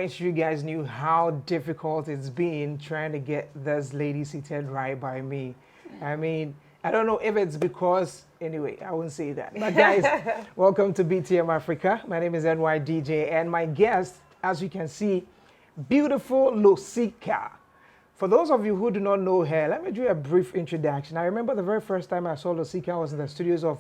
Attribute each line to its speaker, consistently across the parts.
Speaker 1: wish you guys knew how difficult it's been trying to get this lady seated right by me. I mean, I don't know if it's because, anyway, I won't say that. But guys, welcome to BTM Afrika. My name is NYDJ, and my guest, as you can see, beautiful Lousika. For those of you who do not know her, let me do a brief introduction. I remember the very first time I saw Lousika was in the studios of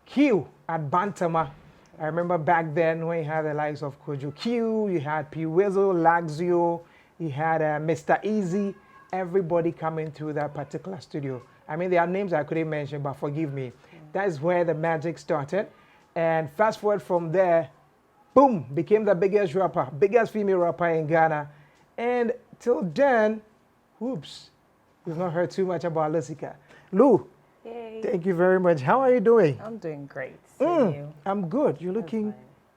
Speaker 1: Q at Bantama. I remember back then when you had the likes of Kojo Q, you had P Wizzle, Laxio, you had Mr. Easy, everybody coming through that particular studio. I mean, there are names I couldn't mention, but forgive me. That is where the magic started. And fast forward from there, boom, became the biggest rapper, biggest female rapper in Ghana. And till then, whoops, we've not heard too much about Lousika. Lou,
Speaker 2: yay.
Speaker 1: Thank you very much. How are you doing?
Speaker 2: I'm doing great. You?
Speaker 1: I'm good. You're looking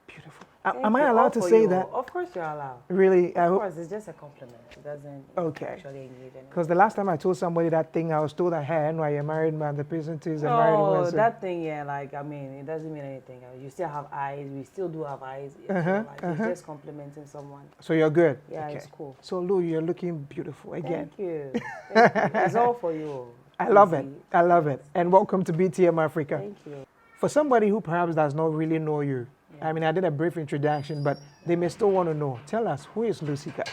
Speaker 1: beautiful. Am
Speaker 2: you.
Speaker 1: I allowed to say that?
Speaker 2: Of course you're allowed.
Speaker 1: Really?
Speaker 2: Of course, it's just a compliment. It doesn't actually engage anyone.
Speaker 1: Because the last time I told somebody that thing, I was told that, hey, no, you're a married man. The person is a married woman.
Speaker 2: Oh, that thing, yeah, like, I mean, it doesn't mean anything. You still have eyes. We still do have eyes. It's just complimenting someone.
Speaker 1: So you're good?
Speaker 2: Yeah, it's cool.
Speaker 1: So, Lou, you're looking beautiful again.
Speaker 2: Thank you. Thank you. It's all for you.
Speaker 1: I love it. I love it. And welcome to BTM Afrika.
Speaker 2: Thank you.
Speaker 1: For somebody who perhaps does not really know you, I mean, I did a brief introduction, but they may still want to know. Tell us, who is Lousika?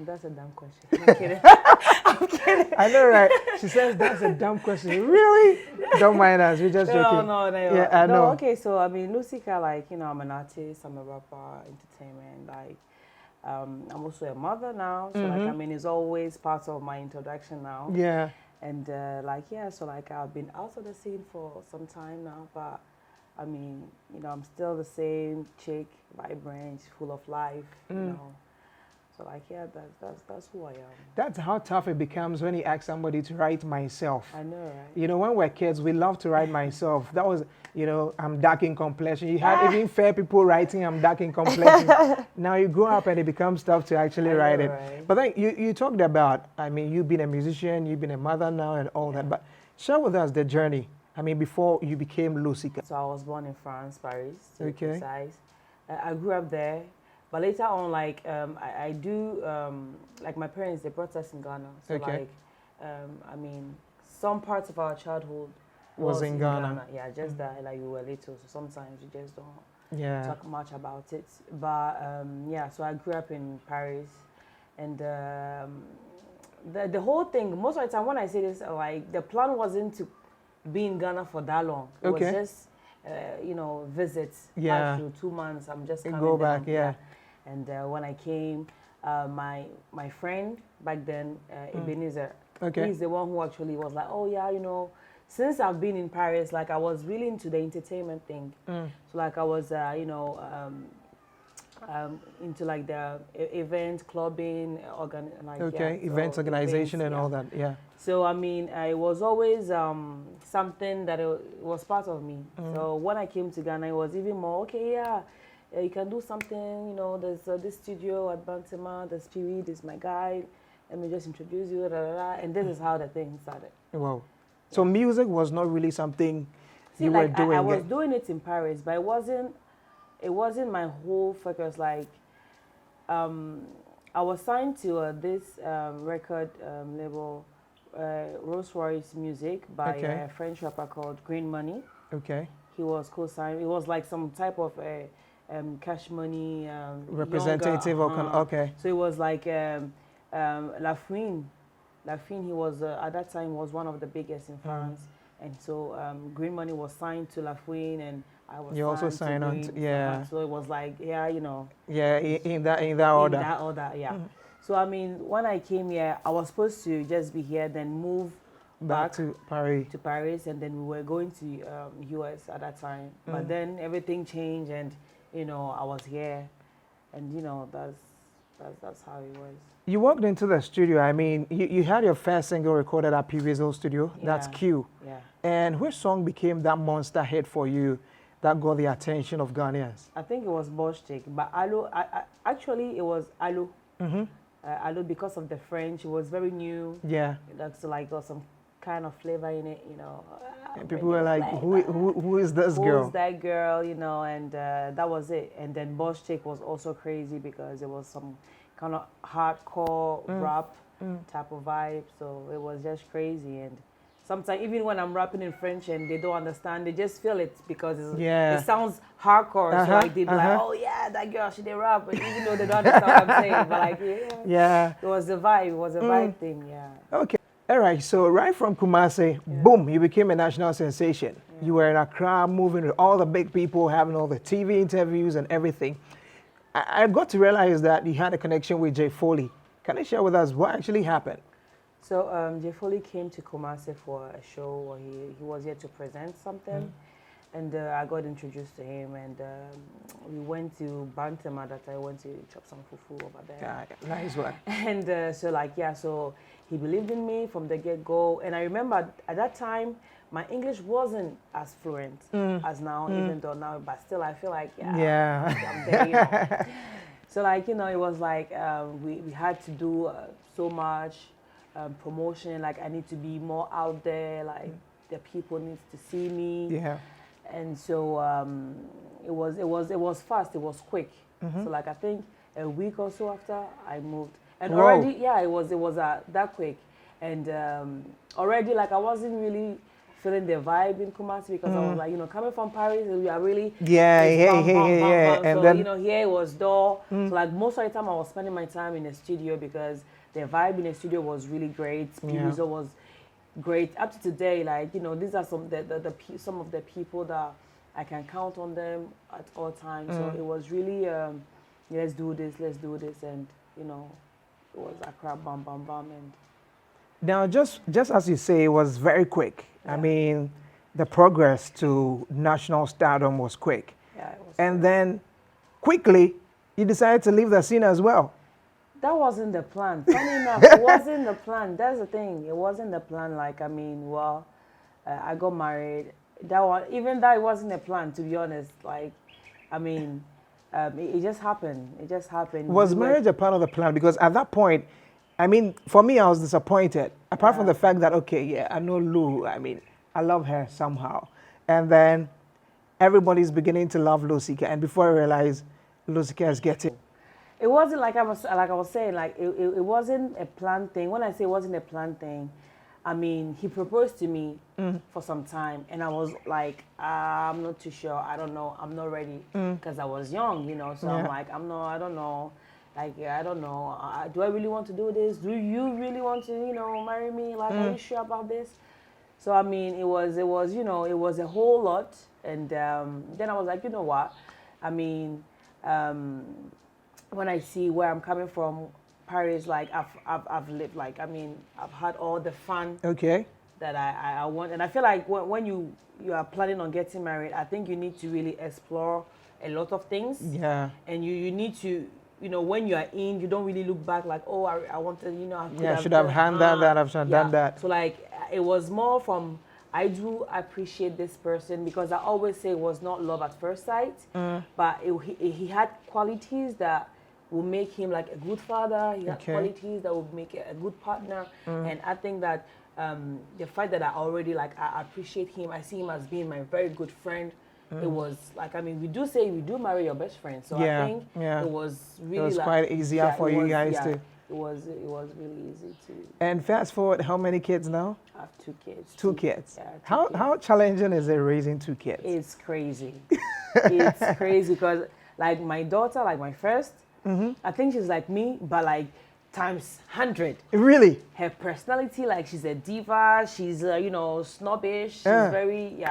Speaker 2: That's a dumb question. I'm kidding. I'm kidding.
Speaker 1: I know, right? She says that's a dumb question. Really? Don't mind us. We're just joking.
Speaker 2: No.
Speaker 1: Yeah, I know.
Speaker 2: Okay, so I mean, Lousika, like, you know, I'm an artist, I'm a rapper, entertainment, like, I'm also a mother now. So, like, I mean, it's always part of my introduction now.
Speaker 1: Yeah.
Speaker 2: And, so, like, I've been out of the scene for some time now, but I mean, you know, I'm still the same chick, vibrant, full of life, you know. So, like, yeah, that's who I am.
Speaker 1: That's how tough it becomes when you ask somebody to write myself.
Speaker 2: I know, right?
Speaker 1: You know, when we're kids, we love to write myself. That was, you know, I'm dark in complexion. You had even fair people writing, I'm dark in complexion. Now you grow up and it becomes tough to actually write it.
Speaker 2: Right?
Speaker 1: But then you talked about, I mean, you've been a musician, you've been a mother now and all that. But share with us the journey. I mean, before you became Lousika.
Speaker 2: So I was born in France, Paris, to be
Speaker 1: Okay.
Speaker 2: precise. I grew up there, but later on, like, I do, like, my parents, they brought us in Ghana. So, like, I mean, some parts of our childhood
Speaker 1: was in Ghana.
Speaker 2: Yeah, just that, like, we were little, so sometimes we just don't talk much about it. But, so I grew up in Paris, and the whole thing, most of the time when I say this, like, the plan wasn't to be in Ghana for that long. It was just, you know, visits.
Speaker 1: Yeah.
Speaker 2: 2 months, I'm just coming
Speaker 1: go
Speaker 2: down.
Speaker 1: back, yeah.
Speaker 2: And when I came, my friend back then, Ebenezer, he's the one who actually was like, oh yeah, you know, since I've been in Paris, like, I was really into the entertainment thing. So, like, I was, you know, into, like, the event, clubbing,
Speaker 1: events organization and all that, yeah.
Speaker 2: So, I mean, it was always something that it was part of me. So when I came to Ghana, it was even more, you can do something, you know, there's this studio at Bantama, there's Piri, this is my guy, let me just introduce you, and this is how the thing started.
Speaker 1: Wow. So music was not really something you were doing.
Speaker 2: I was doing it in Paris, but it wasn't my whole focus. Like, I was signed to this record label, Rolls Royce Music, by a French rapper called Green Money.
Speaker 1: Okay.
Speaker 2: He was co-signed. It was like some type of Cash Money
Speaker 1: representative. Okay.
Speaker 2: So it was like Lafouine. Lafouine, he was at that time was one of the biggest in France, and so Green Money was signed to Lafouine, and I was. You also signed on. So it was like, you know.
Speaker 1: Yeah, in that order.
Speaker 2: In that order, yeah. So, I mean, when I came here, I was supposed to just be here, then move back
Speaker 1: to Paris.
Speaker 2: And then we were going to US at that time. But then everything changed, and, you know, I was here, and, you know, that's how it was.
Speaker 1: You walked into the studio. I mean, you had your first single recorded at P Wizzle studio. Yeah. That's Q.
Speaker 2: Yeah.
Speaker 1: And which song became that monster hit for you that got the attention of Ghanaians?
Speaker 2: I think it was Boss Chic, but actually it was Allo. Allo, because of the French, it was very new.
Speaker 1: Yeah.
Speaker 2: That's like got some kind of flavor in it, you know.
Speaker 1: And people were like, who is this girl?
Speaker 2: Who's that girl, you know, and that was it. And then Boss Chic was also crazy because it was some kind of hardcore rap type of vibe. So it was just crazy. And sometimes even when I'm rapping in French and they don't understand, they just feel it because it sounds hardcore. So like they be like, oh yeah, that girl, she did rap, but even though they don't understand what I'm saying, but like it was the vibe. It was a vibe thing. Yeah.
Speaker 1: Okay. All right. So right from Kumasi, boom, you became a national sensation. Yeah. You were in Accra, moving with all the big people, having all the TV interviews and everything. I got to realize that you had a connection with Jay Foley. Can you share with us what actually happened?
Speaker 2: So Jay Foley came to Kumasi for a show where he was here to present something. And I got introduced to him, and we went to Bantama that I went to chop some fufu over there.
Speaker 1: Yeah, nice one.
Speaker 2: And so he believed in me from the get-go. And I remember at that time, my English wasn't as fluent as now, even though now, but still I feel like, I'm there, you know. So like, you know, it was like we had to do so much promotion, like I need to be more out there, like the people need to see me.
Speaker 1: Yeah.
Speaker 2: And so it was fast, it was quick. So like I think a week or so after I moved, and already it was that quick, and already like I wasn't really feeling the vibe in Kumasi because I was like, you know, coming from Paris, we are really
Speaker 1: and
Speaker 2: so
Speaker 1: then
Speaker 2: you know here it was dull. So like most of the time I was spending my time in the studio because the vibe in the studio was really great. Result was great up to today. Like, you know, these are some of the people that I can count on them at all times. So it was really let's do this, and you know, it was Accra, bam bam bam. And
Speaker 1: now just as you say, it was very quick. I mean, the progress to national stardom was quick.
Speaker 2: Yeah, it was.
Speaker 1: And then quickly you decided to leave the scene as well.
Speaker 2: That wasn't the plan. Funny enough, it wasn't the plan. That's the thing. It wasn't the plan. Like, I mean, I got married. That wasn't a plan, to be honest. Like, I mean, it just happened. It just happened.
Speaker 1: Was marriage a part of the plan? Because at that point, I mean, for me, I was disappointed. Apart from the fact that, I know Lou. I mean, I love her somehow. And then everybody's beginning to love Lousika. And before I realized, Lousika is getting...
Speaker 2: It wasn't like I was saying, like it wasn't a planned thing. When I say it wasn't a planned thing, I mean, he proposed to me for some time, and I was like, I'm not too sure. I don't know. I'm not ready because I was young, you know. So I'm like, I don't know. Like, I don't know. Do I really want to do this? Do you really want to, you know, marry me? Like, are you sure about this? So I mean, it was, you know, it was a whole lot. And then I was like, you know what? I mean, when I see where I'm coming from, Paris, like I've lived, like I mean, I've had all the fun that I want, and I feel like when you are planning on getting married, I think you need to really explore a lot of things. Yeah. And you need to, you know, when you are in, you don't really look back like, oh, I wanted, you know, I
Speaker 1: should have handled that, I should have done that.
Speaker 2: So like it was more from, I do appreciate this person because I always say it was not love at first sight, but he had qualities that will make him like a good father. He had qualities that will make a good partner. And I think that the fact that I already like, I appreciate him. I see him as being my very good friend. It was like, I mean, we do say we do marry your best friend. So I think it was really,
Speaker 1: it was like, quite easier for you guys to.
Speaker 2: It was really easy to.
Speaker 1: And fast forward, how many kids now?
Speaker 2: I have 2 kids.
Speaker 1: Two kids.
Speaker 2: Yeah,
Speaker 1: how challenging is it raising 2 kids?
Speaker 2: It's crazy. It's crazy because like my daughter, like my first, I think she's like me, but like times 100.
Speaker 1: Really?
Speaker 2: Her personality, like she's a diva. She's you know, snobbish. She's very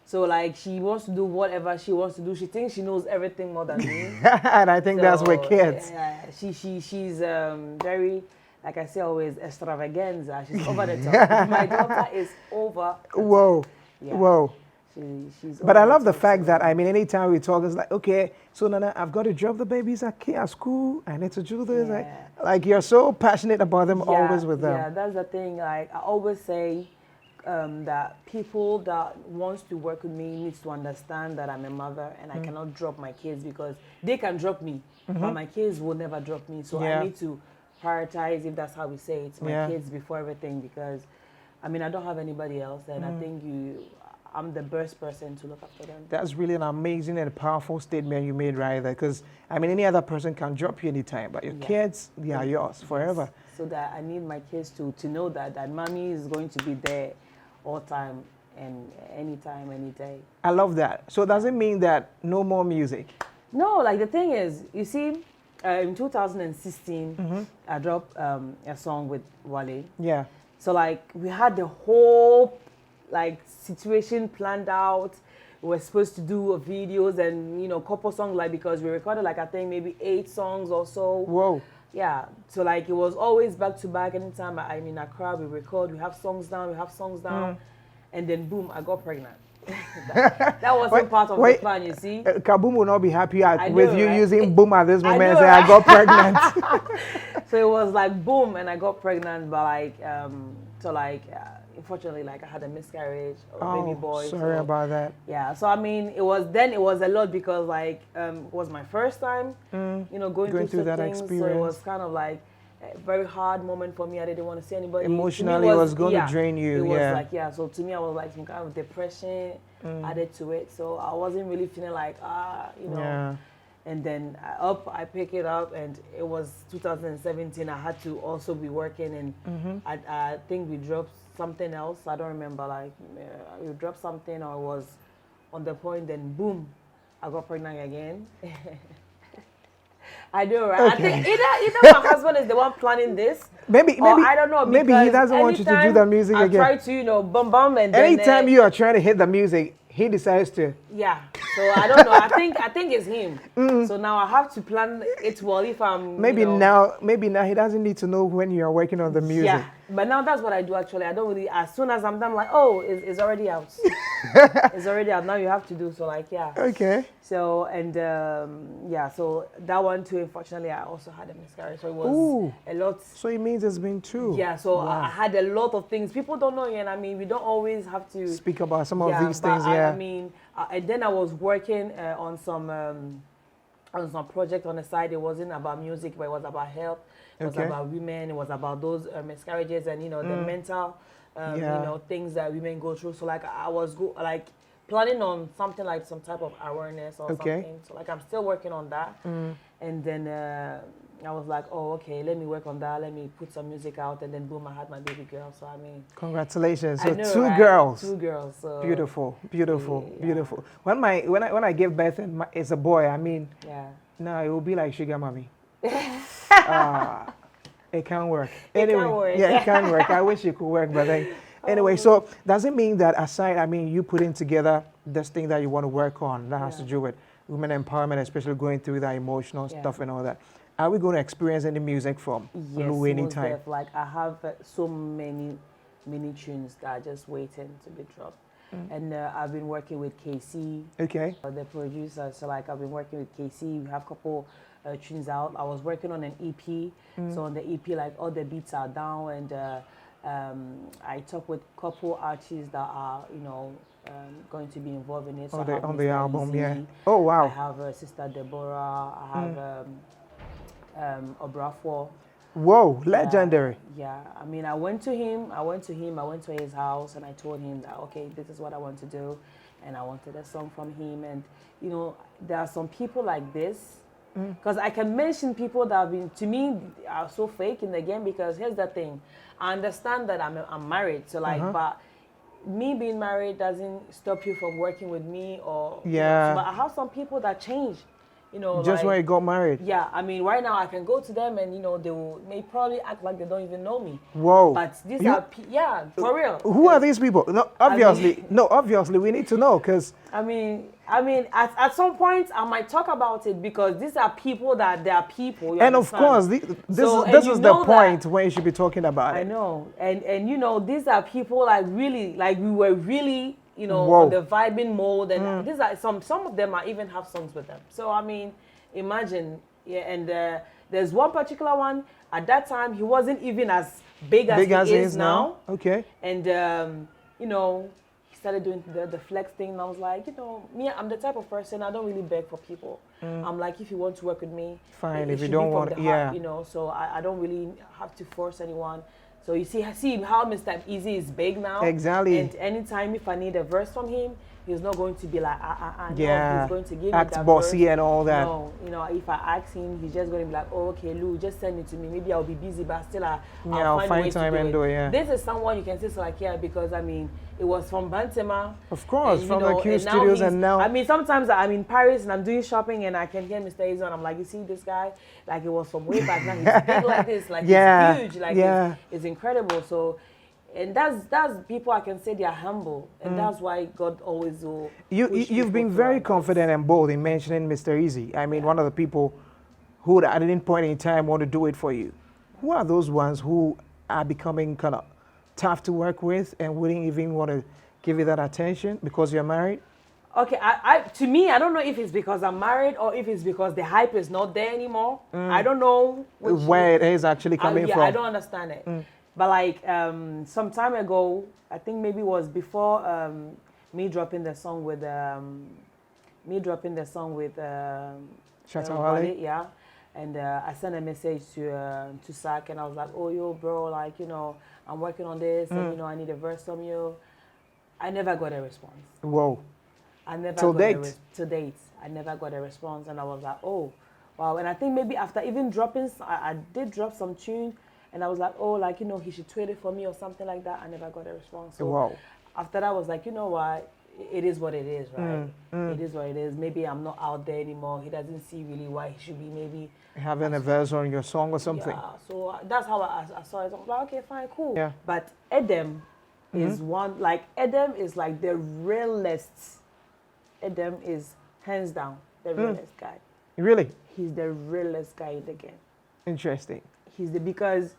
Speaker 2: So like she wants to do whatever she wants to do. She thinks she knows everything more than me.
Speaker 1: And I think that's with kids.
Speaker 2: Yeah, she's very, like I say always, extravaganza. She's over the top. My daughter is over.
Speaker 1: Whoa. Yeah. Whoa.
Speaker 2: She's
Speaker 1: but I love the fact that, I mean, anytime we talk, it's like, okay, so Nana, I've got to drop the babies at school. I need to do this. Like you're so passionate about them, always with them.
Speaker 2: Yeah, that's the thing. Like I always say that people that wants to work with me needs to understand that I'm a mother and I cannot drop my kids because they can drop me, but my kids will never drop me. So I need to prioritize, if that's how we say it, my kids before everything because, I mean, I don't have anybody else, and I think I'm the best person to look after them.
Speaker 1: That's really an amazing and powerful statement you made right there, because I mean any other person can drop you anytime, but your kids, they are yours forever.
Speaker 2: Yes. So that I need my kids to know that mommy is going to be there all time and anytime, any day.
Speaker 1: I love that. So does it mean that no more music?
Speaker 2: No, like the thing is, you see, in 2016, I dropped a song with Wale.
Speaker 1: Yeah.
Speaker 2: So like we had the whole like situation planned out. We were supposed to do videos and couple songs, like, because we recorded like I think maybe 8 songs or so.
Speaker 1: Whoa.
Speaker 2: Yeah. So like it was always back to back. Anytime I'm in Accra, we record, we have songs down, and then boom, I got pregnant. that wasn't part of the plan, you see.
Speaker 1: Kaboom will not be happy with you, right? Using boom at this moment and say,
Speaker 2: right?
Speaker 1: I got pregnant.
Speaker 2: So it was like boom, and I got pregnant, but like, unfortunately, like I had a miscarriage of a baby boy.
Speaker 1: Sorry about that.
Speaker 2: Yeah, so I mean, it was a lot because like it was my first time, going through that things, experience. So it was kind of like a very hard moment for me. I didn't want to see anybody.
Speaker 1: Emotionally, it was going to drain you.
Speaker 2: It was like, so to me, I was like some kind of depression added to it. So I wasn't really feeling like,
Speaker 1: Yeah.
Speaker 2: And then I pick it up, and it was 2017. I had to also be working, and I think we dropped something else. I don't remember, like we dropped something, or it was on the point, then boom, I got pregnant again. I do, right? Okay. I think either my husband is the one planning this. Maybe I don't know.
Speaker 1: Maybe he doesn't want you to do the music again.
Speaker 2: I try to, bum, and
Speaker 1: anytime you are trying to hit the music, he decides to.
Speaker 2: Yeah. So I don't know. I think it's him. So now I have to plan it well if I'm.
Speaker 1: Maybe now he doesn't need to know when you are working on the music.
Speaker 2: Yeah. But now that's what I do actually. I don't really. As soon as I'm done, I'm like, oh, it's already out. It's already out. Now you have to do so. Like, yeah.
Speaker 1: Okay.
Speaker 2: So and so that one too. Unfortunately, I also had a miscarriage. So it was a lot.
Speaker 1: So it means it's been 2.
Speaker 2: Yeah. So I had a lot of things. People don't know, and I mean, we don't always have to
Speaker 1: speak about some of these things. Yeah.
Speaker 2: I mean, and then I was working on some project on the side. It wasn't about music, but it was about health. It was about women. It was about those miscarriages and the mental things that women go through. So like I was planning on something like some type of awareness or something. So like I'm still working on that. And then I was like, oh, okay, let me work on that. Let me put some music out. And then boom, I had my baby girl. So I mean,
Speaker 1: congratulations! So
Speaker 2: I know,
Speaker 1: 2
Speaker 2: right?
Speaker 1: girls.
Speaker 2: 2 girls. So
Speaker 1: beautiful. When I gave birth and it's a boy, I mean, no, it will be like sugar mommy. It can't work. Anyway, it can work. I wish it could work, but then, anyway, so does it mean that aside, I mean, you putting together this thing that you want to work on that has to do with women empowerment, especially going through that emotional stuff and all that, are we going to experience any music from Lou anytime?
Speaker 2: Like I have so many tunes that are just waiting to be dropped. And I've been working with KC, the producer. So like I've been working with KC. We have a couple tunes out. I was working on an EP. So on the EP, like all the beats are down, and I talk with a couple artists that are going to be involved in it. So
Speaker 1: on the album, Oh wow!
Speaker 2: I have Sister Deborah. I have Obrafo.
Speaker 1: Whoa, legendary.
Speaker 2: Yeah, I mean, I went to his house, and I told him that, okay, this is what I want to do, and I wanted a song from him. And, there are some people like this, because I can mention people that have been, to me, are so fake in the game, because here's the thing. I understand that I'm married, so like, but me being married doesn't stop you from working with me, or, but I have some people that change.
Speaker 1: Just when you got married.
Speaker 2: Yeah, I mean, right now I can go to them and they may probably act like they don't even know me.
Speaker 1: Whoa!
Speaker 2: But these are for real.
Speaker 1: Who are these people? No, obviously, we need to know, because.
Speaker 2: I mean, at some point I might talk about it, because these are people that they are people.
Speaker 1: And understand? Of course, this is the point when you should be talking about it.
Speaker 2: I know, and these are people like really, like we were really. On the vibing mode, and these are some of them I even have songs with them. So I mean, imagine, and there's one particular one at that time he wasn't even as big as he is now.
Speaker 1: Okay.
Speaker 2: And he started doing the flex thing, and I was like, me, I'm the type of person I don't really beg for people. I'm like, if you want to work with me,
Speaker 1: fine. If you don't want,
Speaker 2: heart, so I don't really have to force anyone. So you see how Mr. Easy is big now.
Speaker 1: Exactly.
Speaker 2: And anytime if I need a verse from him, he's not going to be like,
Speaker 1: yeah.
Speaker 2: No, he's going to give
Speaker 1: Act
Speaker 2: me that
Speaker 1: bossy
Speaker 2: verse.
Speaker 1: and all that.
Speaker 2: No, you know, if I ask him, he's just going to be like, oh, okay, Lou, just send it to me. Maybe I'll be busy, but still I'll find time and do it. Yeah. This is someone you can say, so like, yeah, because I mean, it was from Bantema.
Speaker 1: Of course, from the Q Studios, and now.
Speaker 2: I mean, sometimes I'm in Paris and I'm doing shopping and I can hear Mr. Easy and I'm like, you see this guy? Like, it was from way back now. He's big like this. Like, he's huge. Like, it's incredible. So, and that's people I can say they are humble. And that's why God always will.
Speaker 1: You've been very confident and bold in mentioning Mr. Easy. I mean, one of the people who at any point in time want to do it for you. Who are those ones who are becoming kind of tough to work with and wouldn't even want to give you that attention because you're married?
Speaker 2: Okay, to me, I don't know if it's because I'm married or if it's because the hype is not there anymore. I don't know
Speaker 1: where it is actually coming from.
Speaker 2: I don't understand it. But like some time ago, I think maybe it was before me dropping the song with
Speaker 1: Shatawale.
Speaker 2: Yeah. And I sent a message to Sak and I was like, oh, yo, bro, like, you know, I'm working on this and, you know, I need a verse from you. I never got a response.
Speaker 1: Whoa.
Speaker 2: I never
Speaker 1: to
Speaker 2: got
Speaker 1: date.
Speaker 2: To date. I never got a response. And I was like, oh, wow. And I think maybe after even dropping, I did drop some tune and I was like, oh, like, you know, he should tweet it for me or something like that. I never got a response. So
Speaker 1: wow.
Speaker 2: After that, I was like, you know what? It is what it is, right? It is what it is. Maybe I'm not out there anymore. He doesn't see really why he should be maybe
Speaker 1: having a verse on your song or something.
Speaker 2: Yeah, so that's how I saw it. I was like, okay, fine, cool.
Speaker 1: Yeah.
Speaker 2: But Edem is one, like, Edem is like the realest. Edem is hands down the realest guy.
Speaker 1: Really?
Speaker 2: He's the realest guy in the game.
Speaker 1: Interesting.
Speaker 2: Because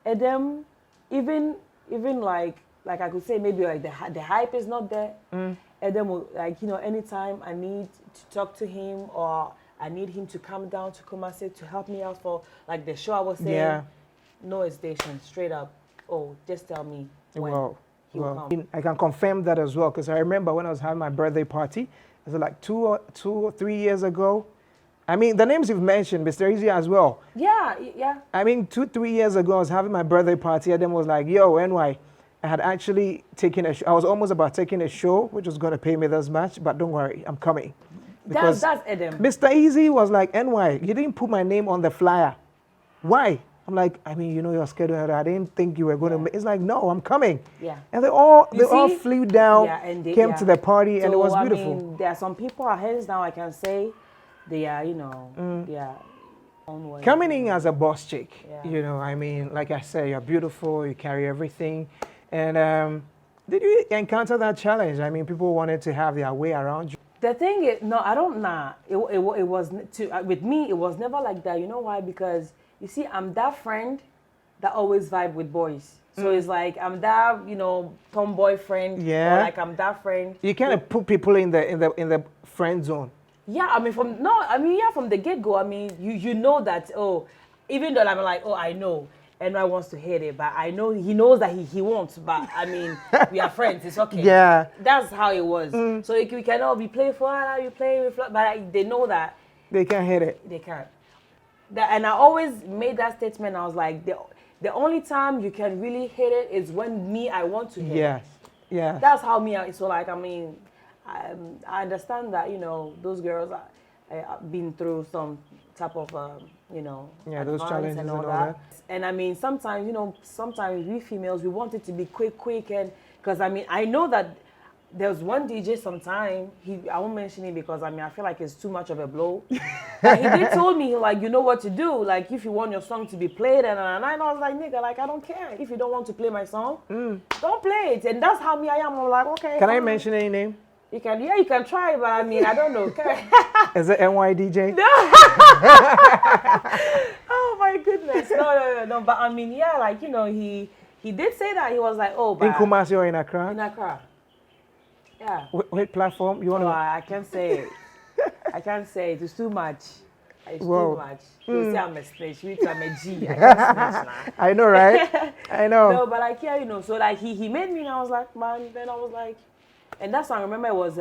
Speaker 2: Edem, even like I could say maybe like the hype is not there. Edem will, like, you know, anytime I need to talk to him or I need him to come down to Kumasi to help me out for like the show I was saying, no hesitation, straight up. Oh, just tell me when he will come.
Speaker 1: I can confirm that as well because I remember when I was having my birthday party, it was like two or 3 years ago. I mean, the names you've mentioned, Mr. Easy as well.
Speaker 2: Yeah.
Speaker 1: I mean, 2-3 years ago, I was having my birthday party and then was like, yo, NY. I had actually taken I was almost about taking a show, which was going to pay me this much, but don't worry, I'm coming.
Speaker 2: Because that's Edem.
Speaker 1: Mr. Easy was like, NY, you didn't put my name on the flyer. Why? I'm like, I mean, you know your schedule. I didn't think you were going to. It's like, no, I'm coming.
Speaker 2: Yeah.
Speaker 1: And they all flew down, came to the party, and it was beautiful.
Speaker 2: I mean, there are some people, hands down, I can say, they are, you know, they are own way.
Speaker 1: Coming in as a boss chick, you know, I mean, like I said, you're beautiful, you carry everything. And did you encounter that challenge? I mean, people wanted to have their way around you.
Speaker 2: The thing is, no, I don't, it was, with me, it was never like that. You know why? Because, you see, I'm that friend that always vibe with boys. So it's like, I'm that, you know, tomboy friend.
Speaker 1: Yeah.
Speaker 2: Or like, I'm that friend.
Speaker 1: You kind of put people in the friend zone.
Speaker 2: Yeah, I mean, from the get-go, I mean, you know that, oh, even though I'm like, oh, I know. And I wants to hate it, but I know he knows that he won't. But I mean, we are friends. It's okay.
Speaker 1: Yeah,
Speaker 2: that's how it was. So we cannot be playful. You play with, but they know that
Speaker 1: they can't hate it.
Speaker 2: They can't. And I always made that statement. I was like, the only time you can really hate it is when I want to hate it. Yeah. That's how me. So like, I mean, I understand that, you know, those girls have been through some type of you know,
Speaker 1: those challenges and all that.
Speaker 2: And I mean, sometimes, you know, we females, we want it to be quick, and because I mean, I know that there was one DJ sometime, I won't mention it because I mean, I feel like it's too much of a blow. But he did told me, like, you know what to do, like, if you want your song to be played, and I was like, nigga, like, I don't care. If you don't want to play my song, don't play it. And that's how I am. I'm like, okay.
Speaker 1: Can I mention any name?
Speaker 2: You can try, but I mean, I don't know.
Speaker 1: Is it NYDJ?
Speaker 2: No. Oh my goodness. No. But I mean, yeah, like, you know, he did say that. He was like, oh, but
Speaker 1: in Kumasi or in Accra?
Speaker 2: In Accra. Yeah.
Speaker 1: What platform? You want to?
Speaker 2: I can't say it. I can't say it. It's too much. It's too much. You say I'm a snitch. You say I'm a G. I can't snitch now.
Speaker 1: I know, right? I know.
Speaker 2: No, but like, yeah, you know, so like he made me, and I was like, man, then I was like, And that song, I remember it was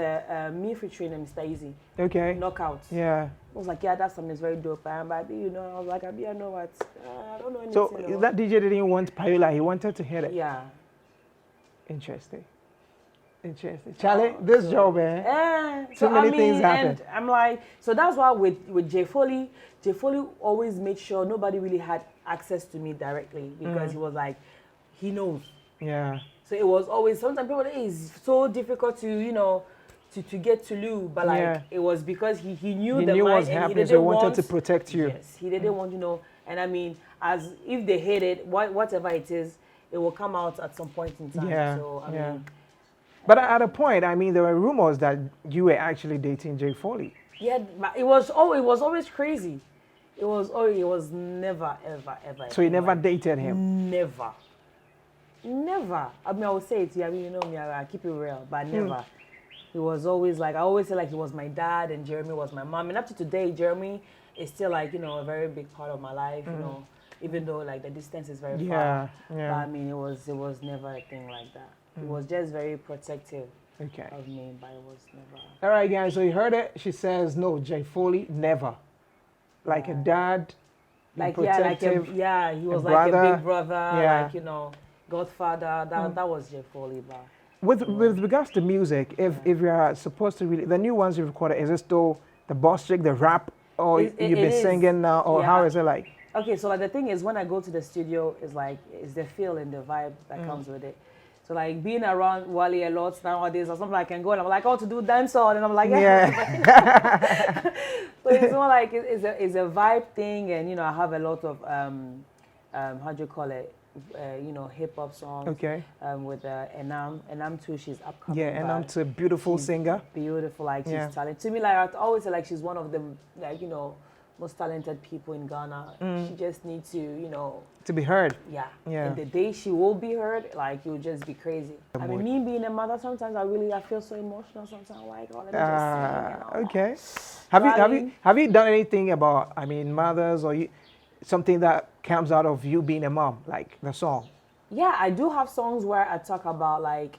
Speaker 2: me featuring Mr. Easy.
Speaker 1: Okay.
Speaker 2: Knockout.
Speaker 1: Yeah.
Speaker 2: I was like, yeah, that song is very dope. But I was like, I know what? I don't know anything.
Speaker 1: So that DJ didn't want Payola, he wanted to hear it.
Speaker 2: Yeah.
Speaker 1: Interesting. Charlie, this job, so many things happen.
Speaker 2: And I'm like, so that's why with Jay Foley always made sure nobody really had access to me directly because he was like, he knows.
Speaker 1: Yeah.
Speaker 2: So it was always, sometimes people say it's so difficult to get to Lou, but like it was because he knew
Speaker 1: he
Speaker 2: the
Speaker 1: knew
Speaker 2: mic
Speaker 1: what's
Speaker 2: and
Speaker 1: happening, so he wanted to protect you.
Speaker 2: Yes, he didn't want, and I mean, as if they hate it, whatever it is, it will come out at some point in time.
Speaker 1: Yeah.
Speaker 2: So I mean,
Speaker 1: but at a point, I mean, there were rumors that you were actually dating Jay Foley.
Speaker 2: Yeah, but it was always crazy. It was never ever.
Speaker 1: So you never dated him?
Speaker 2: Never. I mean, I would say it. Yeah, I mean, you know me, I keep it real, but never. It was always like, I always say like he was my dad and Jeremy was my mom. And up to today, Jeremy is still like, a very big part of my life, even though like the distance is very far. But I mean, it was never a thing like that. It was just very protective of me, but it was never.
Speaker 1: All right, guys, so you heard it. She says, no, Jay Foley, never. Like a dad,
Speaker 2: like
Speaker 1: protective,
Speaker 2: he was like
Speaker 1: brother,
Speaker 2: a big brother, like, Godfather. That was Jay Foley, but.
Speaker 1: With regards to music, if you are supposed to really, the new ones you recorded, is it still the Boss Chic, the rap, or you've been singing now, or how is it like?
Speaker 2: Okay, so like the thing is, when I go to the studio, it's the feel and the vibe that comes with it. So like being around Wally a lot nowadays, or something I can go and I'm like, oh, to do dancehall, and I'm like, yeah. So it's more like it's a vibe thing, and I have a lot of how do you call it? Hip hop songs.
Speaker 1: Okay.
Speaker 2: With Enam too, she's upcoming.
Speaker 1: Yeah, Enam's a beautiful singer.
Speaker 2: Beautiful, like she's talented. To me, like I always say, like she's one of the most talented people in Ghana. She just needs to
Speaker 1: be heard.
Speaker 2: Yeah. And the day she will be heard, like you'll just be crazy. I mean, me being a mother, sometimes I feel so emotional. Sometimes like, oh, let me just sing.
Speaker 1: Okay. Have you done anything about mothers or something that comes out of you being a mom, like the song?
Speaker 2: Yeah, I do have songs where I talk about like,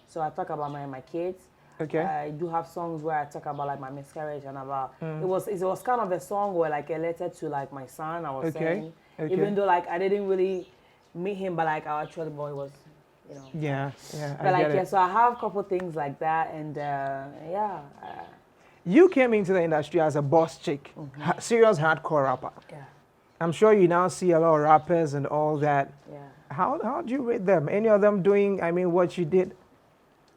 Speaker 2: so I talk about my kids.
Speaker 1: Okay.
Speaker 2: I do have songs where I talk about like my miscarriage and about, it was kind of a song where like a letter to like my son, I was saying. Even though like I didn't really meet him, but like our actual boy was,
Speaker 1: Yeah.
Speaker 2: But like, so I have a couple things like that, and
Speaker 1: you came into the industry as a boss chick, serious hardcore rapper.
Speaker 2: Yeah.
Speaker 1: I'm sure you now see a lot of rappers and all that.
Speaker 2: Yeah.
Speaker 1: How do you rate them? Any of them doing, what you did?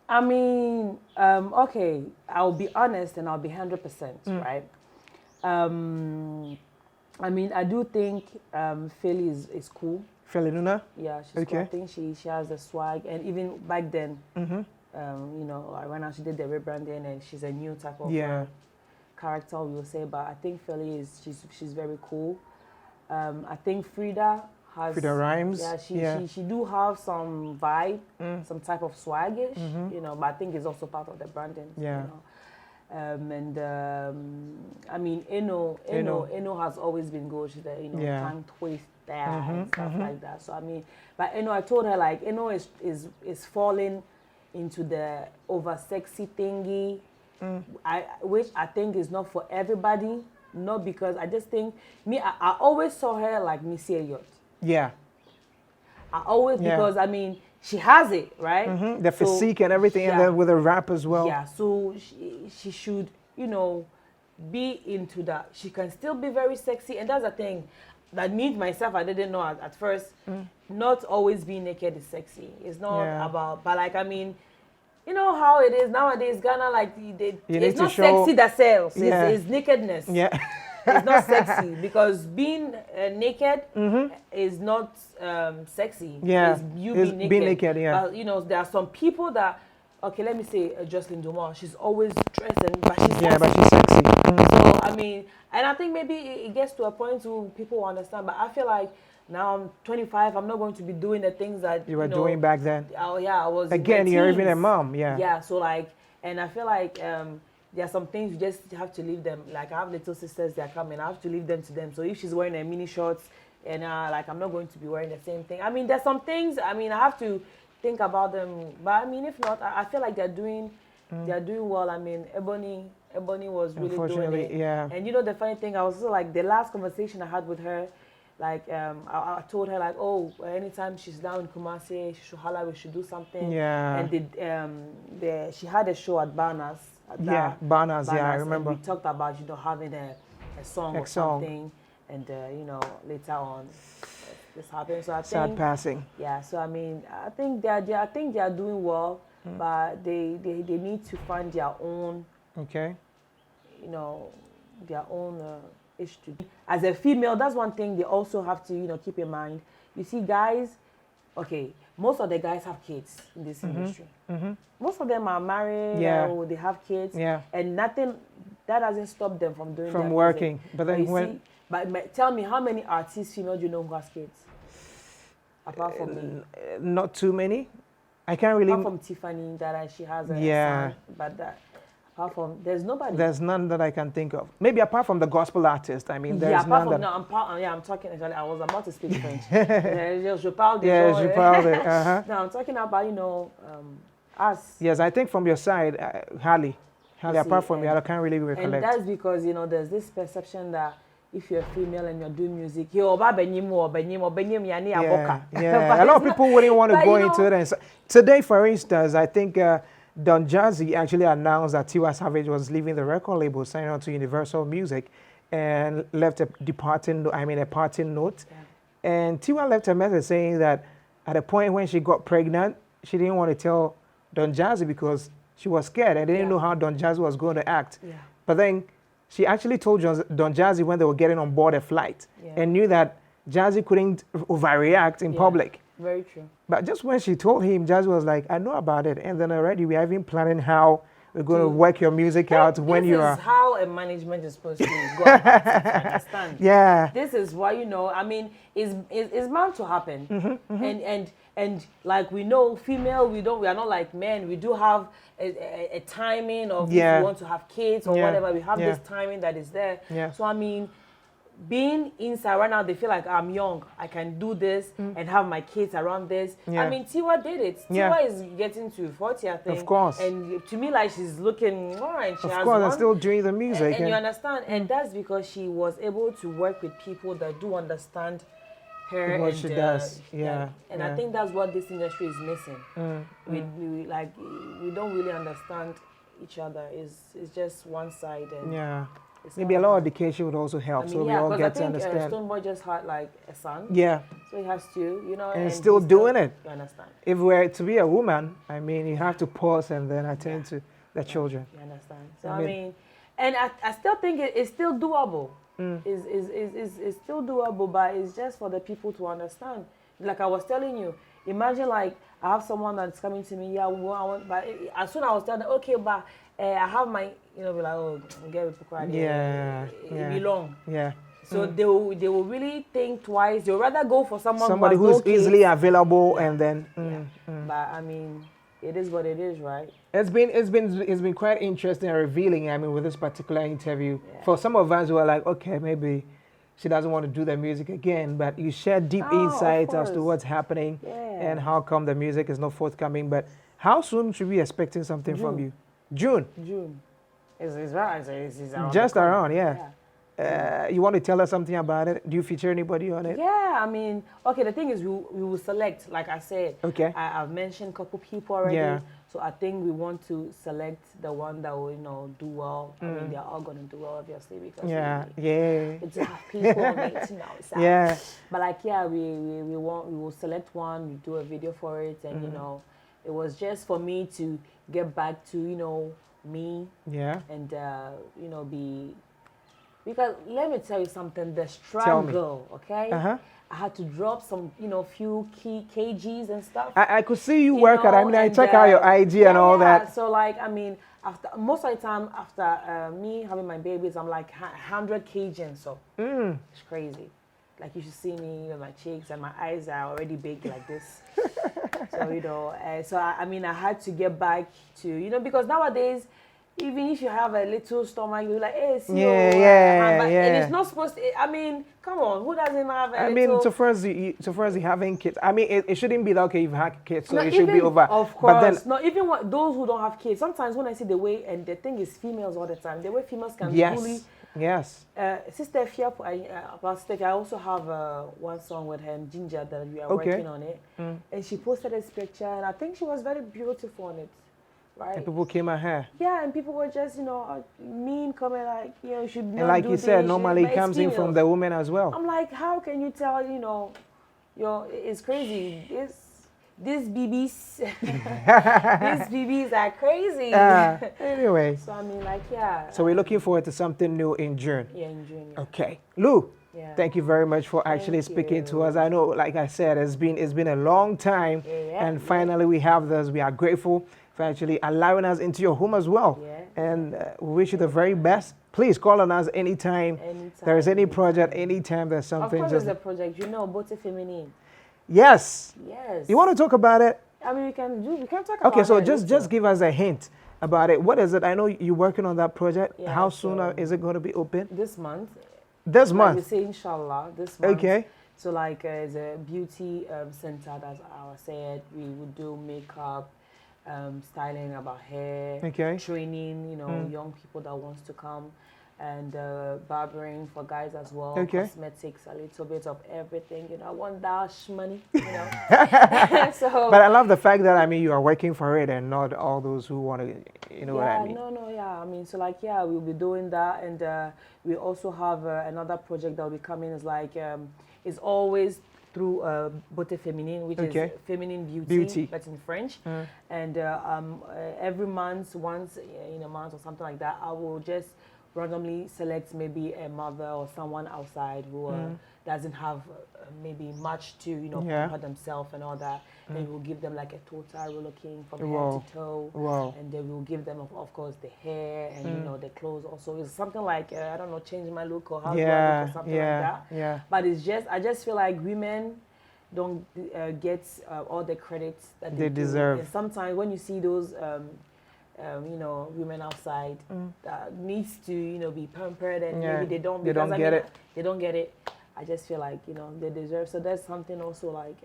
Speaker 2: I mean, okay, I'll be honest and I'll be 100%, right? I mean, I do think Philly is cool.
Speaker 1: Philly Nuna?
Speaker 2: Yeah, she's cool. I think she has the swag, and even back then, right now she did the rebranding, and she's a new type of character, we will say. But I think Philly she's very cool. I think Frida
Speaker 1: rhymes.
Speaker 2: Yeah, she do have some vibe, some type of swaggish, but I think it's also part of the branding.
Speaker 1: Yeah.
Speaker 2: I mean, Eno has always been good. She's tongue twister and stuff like that. So I mean, but I told her like Eno is falling into the over sexy thingy, which I think is not for everybody. Not because I just think I always saw her like Missy Elliott.
Speaker 1: Yeah.
Speaker 2: I always because I mean she has it, right?
Speaker 1: The physique and everything, and then with a rap as well.
Speaker 2: Yeah, so she should, be into that. She can still be very sexy, and that's the thing that me myself I didn't know at first. Not always being naked is sexy. It's not about, but like I mean, you know how it is nowadays, Ghana, like it's not sexy that sells. It's nakedness.
Speaker 1: Yeah.
Speaker 2: It's not sexy because being naked is not sexy.
Speaker 1: Yeah.
Speaker 2: It's you being naked.
Speaker 1: Being naked, yeah.
Speaker 2: But, there are some people that, okay, let me say Jocelyn Dumas, she's always dressed, but she's sexy.
Speaker 1: Yeah, but she's sexy.
Speaker 2: So, I mean, and I think maybe it gets to a point where people understand, but I feel like now I'm 25, I'm not going to be doing the things that
Speaker 1: you were doing back then.
Speaker 2: Oh, yeah, I was.
Speaker 1: Again, you're even a mom,
Speaker 2: Yeah, so like, and I feel like there are some things you just have to leave them. Like I have little sisters that are coming, I have to leave them to them. So if she's wearing a mini shorts, and like I'm not going to be wearing the same thing. I mean, there's some things. I mean, I have to think about them. But I mean, if not, I feel like they're doing well. I mean, Ebony was really doing it.
Speaker 1: Yeah.
Speaker 2: And you know the funny thing, I was also like the last conversation I had with her, like I told her like, oh, anytime she's down in Kumasi, she should holler, we should do something.
Speaker 1: Yeah.
Speaker 2: And she had a show at Barnas.
Speaker 1: Barnas, yeah, I remember.
Speaker 2: And we talked about having a song or something, and later on this happened. So I think
Speaker 1: sad passing.
Speaker 2: Yeah, so I mean, I think they are doing well, but they need to find their own.
Speaker 1: Okay.
Speaker 2: Their own issue. As a female, that's one thing they also have to keep in mind. You see, guys. Okay, most of the guys have kids in this industry. Most of them are married, or they have kids, and nothing that doesn't stop them from doing
Speaker 1: from working.
Speaker 2: Music.
Speaker 1: But then
Speaker 2: but tell me, how many artists, female, do you know who has kids? Apart from me,
Speaker 1: not too many. I can't really.
Speaker 2: Apart from Tiffany, that she has a son, but apart from, there's nobody.
Speaker 1: There's none that I can think of. Maybe apart from the gospel artist. I mean, there's none that.
Speaker 2: I'm talking. Actually, I was about to speak French. Je parle
Speaker 1: de.
Speaker 2: No, I'm talking about us.
Speaker 1: Yes, I think from your side, Harley, apart from me, I can't really recollect.
Speaker 2: And that's because there's this perception that if you're female and you're doing music, a lot
Speaker 1: of people wouldn't want to go into it. And today, for instance, I think Don Jazzy actually announced that Tiwa Savage was leaving the record label, signing on to Universal Music, and left a parting note. Yeah. And Tiwa left a message saying that at a point when she got pregnant, she didn't want to tell Don Jazzy because she was scared and didn't know how Don Jazzy was going to act.
Speaker 2: Yeah.
Speaker 1: But then she actually told Don Jazzy when they were getting on board a flight and knew that Jazzy couldn't overreact in public.
Speaker 2: Very true.
Speaker 1: But just when she told him, Jazzy was like, I know about it. And then already we are even planning how we're going to work your music out when you are.
Speaker 2: This is how a management is supposed to go about it, understand?
Speaker 1: Yeah.
Speaker 2: This is why, I mean, it's bound to happen. And like we know, female, we are not like men. We do have a timing of if we want to have kids or whatever. We have this timing that is there.
Speaker 1: Yeah.
Speaker 2: So, I mean, being inside right now, they feel like I'm young. I can do this and have my kids around this. Yeah. I mean, Tiwa did it. Tiwa is getting to 40, I think.
Speaker 1: Of course.
Speaker 2: And to me, like, she's looking all right.
Speaker 1: Of course, and still doing the music.
Speaker 2: And you understand? And that's because she was able to work with people that do understand her
Speaker 1: what
Speaker 2: and
Speaker 1: she does.
Speaker 2: And I think that's what this industry is missing. We don't really understand each other. It's just one side. And
Speaker 1: maybe a lot of education would also help, so we all get to understand.
Speaker 2: Stonebwoy just had like a son.
Speaker 1: Yeah.
Speaker 2: So he has to,
Speaker 1: and still doing it.
Speaker 2: You understand?
Speaker 1: If we're to be a woman, I mean, you have to pause and then attend to the children.
Speaker 2: You understand? So I mean, and I still think it's still doable. It's still doable, but it's just for the people to understand. Like I was telling you, imagine like I have someone that's coming to me, but as soon as I was telling them, okay, but I have my, be like, oh, get people crying. It belong.
Speaker 1: Yeah.
Speaker 2: So they will really think twice. They'll rather go for somebody
Speaker 1: who's easily available and then.
Speaker 2: But I mean, it is what it is, right?
Speaker 1: It's been quite interesting and revealing. I mean, with this particular interview, for some of us who are like, okay, maybe she doesn't want to do the music again, but you share deep insights as to what's happening and how come the music is not forthcoming. But how soon should we be expecting something from you? June.
Speaker 2: It's right. It's around
Speaker 1: just around, you want to tell us something about it? Do you feature anybody on it?
Speaker 2: Yeah, I mean, okay, the thing is we will select, like I said.
Speaker 1: Okay.
Speaker 2: I've mentioned a couple people already. Yeah. So I think we want to select the one that will, do well. I mean, they're all going to do well, obviously, because it's have people on it now.
Speaker 1: Yeah.
Speaker 2: But like, we will select one, we do a video for it, and it was just for me to get back to me. Yeah. And be. Because let me tell you something, the struggle, okay? I had to drop some, few key kgs and stuff. I could see you work at, I check out your IG and all that. So like, I mean, after most of the time, after me having my babies, I'm like 100 kg and so. It's crazy. Like you should see me with my cheeks and my eyes are already big like this. So, so I mean, I had to get back to, because nowadays, even if you have a little stomach, you're like, hey, see,
Speaker 1: yeah.
Speaker 2: And it's not supposed to, I mean, come on, who doesn't have a little...
Speaker 1: I mean, so far as you having kids, I mean, it shouldn't be that, okay, you've had kids, so
Speaker 2: no,
Speaker 1: it should be over.
Speaker 2: Of course, but then, no, even those who don't have kids, sometimes when I see the way, and the thing is females all the time, the way females can bully...
Speaker 1: Yes.
Speaker 2: Sister Fia, about Sister Fia, I also have one song with her, Ginger, that we are working on it. And she posted this picture, and I think she was very beautiful on it. Right. And
Speaker 1: people came at her.
Speaker 2: Yeah, and people were just, mean, coming like, you should not.
Speaker 1: And like
Speaker 2: do
Speaker 1: you said, normally it comes in from the woman as well.
Speaker 2: I'm like, how can you tell, it's crazy. These BBs, these BBs are crazy.
Speaker 1: Anyway.
Speaker 2: So I mean, like, yeah.
Speaker 1: So we're looking forward to something new in June.
Speaker 2: Yeah, in June. Yeah.
Speaker 1: Okay, Lou. Yeah. Thank you very much for actually speaking to us. I know, like I said, it's been a long time, and finally we have this. We are grateful for actually allowing us into your home as well. Yeah. And we wish you the very best. Please call on us anytime. There is any project, anytime there's something.
Speaker 2: Of course, there's a project. Both feminine.
Speaker 1: Yes.
Speaker 2: Yes.
Speaker 1: You want to talk about it?
Speaker 2: I mean, we can talk about it.
Speaker 1: Okay, so just give us a hint about it. What is it? I know you're working on that project. Yeah, how soon is it going to be open?
Speaker 2: This month.
Speaker 1: This month?
Speaker 2: We say inshallah, this month.
Speaker 1: Okay.
Speaker 2: So like it's a beauty center, that's I said. We would do makeup, styling about hair, training, young people that wants to come, and barbering for guys as well, cosmetics, a little bit of everything, I want dash money, So,
Speaker 1: but I love the fact that, I mean, you are working for it and not all those who want to, what I mean.
Speaker 2: I mean, so like, we'll be doing that, and we also have another project that will be coming, is like, it's always through Beauté Féminine, which is feminine beauty, but in French. And every month, once in a month or something like that, I will just randomly select maybe a mother or someone outside who doesn't have maybe much to, pamper themselves and all that. And we'll give them like a total relooking from head to toe. And then we'll give them, of course, the hair and, the clothes also. It's something like, I don't know, change my look or how do I look or something like that. Yeah. But I just feel like women don't get all the credits that they
Speaker 1: deserve.
Speaker 2: And sometimes when you see those, women outside that needs to, be pampered, and maybe they don't get it. They don't get it. I just feel like, they deserve. So that's something also like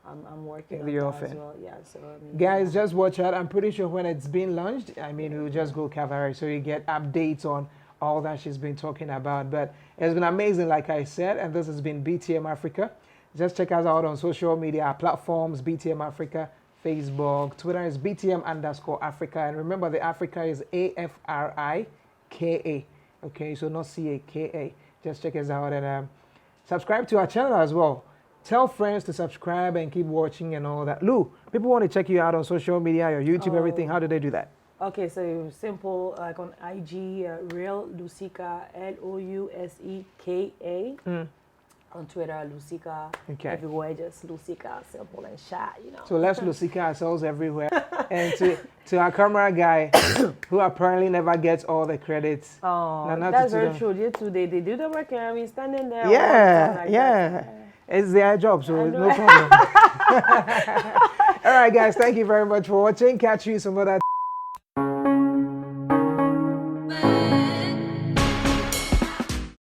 Speaker 2: I'm working on that as well. Yeah. So I mean,
Speaker 1: guys, just watch out. I'm pretty sure when it's been launched, I mean, we'll just go Cavalry, so you get updates on all that she's been talking about. But it's been amazing, like I said, and this has been BTM Afrika. Just check us out on social media platforms, BTM Afrika. Facebook, Twitter is BTM_Afrika, and remember the Africa is AFRIKA. Okay, so not CAKA. Just check us out and subscribe to our channel as well. Tell friends to subscribe and keep watching and all that. Lou, people want to check you out on social media, your YouTube, everything. How do they do that?
Speaker 2: Okay, so simple, like on IG, Real Lousika, Louseka. On Twitter, Lousika. Everywhere, just Lousika, simple and shy,
Speaker 1: So let's Lousika ourselves everywhere. And to our camera guy, who apparently never gets all the credits.
Speaker 2: Oh, that's very true. They do the work, and I mean, standing there.
Speaker 1: Yeah. It's their job, so no problem. All right, guys, thank you very much for watching. Catch you some other